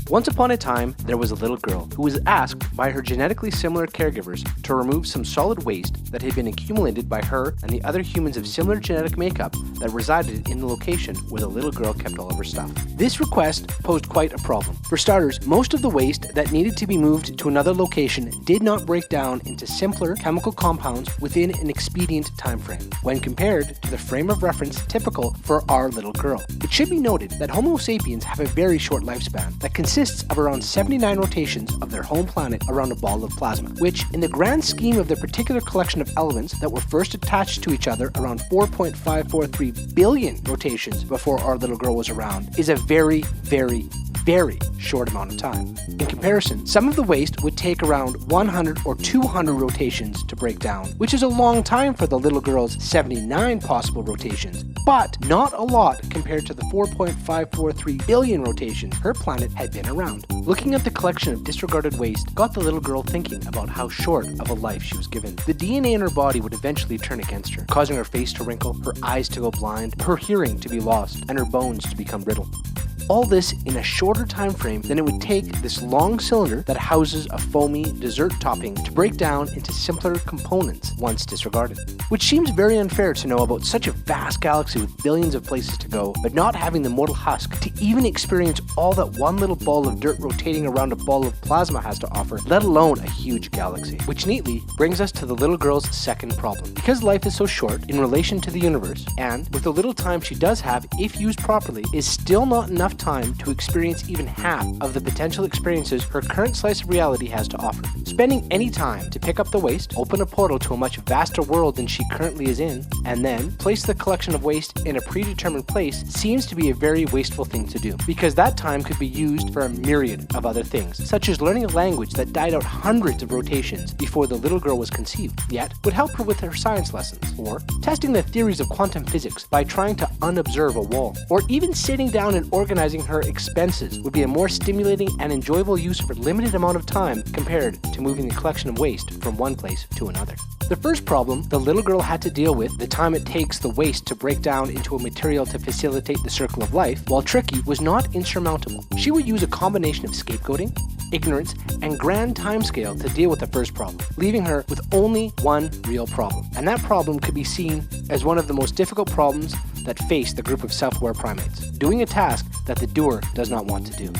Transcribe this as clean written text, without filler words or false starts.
Once upon a time, there was a little girl who was asked by her genetically similar caregivers to remove some solid waste that had been accumulated by her and the other humans of similar genetic makeup that resided in the location where the little girl kept all of her stuff. This request posed quite a problem. For starters, most of the waste that needed to be moved to another location did not break down into simpler chemical compounds within an expedient time frame, when compared to the frame of reference typical for our little girl. It should be noted that Homo sapiens have a very short lifespan that consists of around 79 rotations of their home planet around a ball of plasma, which, in the grand scheme of the particular collection of elements that were first attached to each other around 4.543 billion rotations before our little girl was around, is a very, very short amount of time. In comparison, some of the waste would take around 100 or 200 rotations to break down, which is a long time for the little girl's 79 possible rotations, but not a lot compared to the 4.543 billion rotations her planet had been around. Looking at the collection of disregarded waste got the little girl thinking about how short of a life she was given. The DNA in her body would eventually turn against her, causing her face to wrinkle, her eyes to go blind, her hearing to be lost, and her bones to become brittle. All this in a shorter time frame than it would take this long cylinder that houses a foamy dessert topping to break down into simpler components once disregarded. Which seems very unfair to know about such a vast galaxy with billions of places to go, but not having the mortal husk to even experience all that one little ball of dirt rotating around a ball of plasma has to offer, let alone a huge galaxy. Which neatly brings us to the little girl's second problem. Because life is so short in relation to the universe, and with the little time she does have, if used properly, is still not enough time to experience even half of the potential experiences her current slice of reality has to offer. Spending any time to pick up the waste, open a portal to a much vaster world than she currently is in, and then place the collection of waste in a predetermined place seems to be a very wasteful thing to do, because that time could be used for a myriad of other things, such as learning a language that died out hundreds of rotations before the little girl was conceived, yet would help her with her science lessons, or testing the theories of quantum physics by trying to unobserve a wall, or even sitting down and organizing her expenses would be a more stimulating and enjoyable use of a limited amount of time compared to moving the collection of waste from one place to another. The first problem the little girl had to deal with, the time it takes the waste to break down into a material to facilitate the circle of life, while tricky, was not insurmountable. She would use a combination of scapegoating, ignorance, and grand timescale to deal with the first problem, leaving her with only one real problem. And that problem could be seen as one of the most difficult problems that face the group of self-aware primates, doing a task that the doer does not want to do.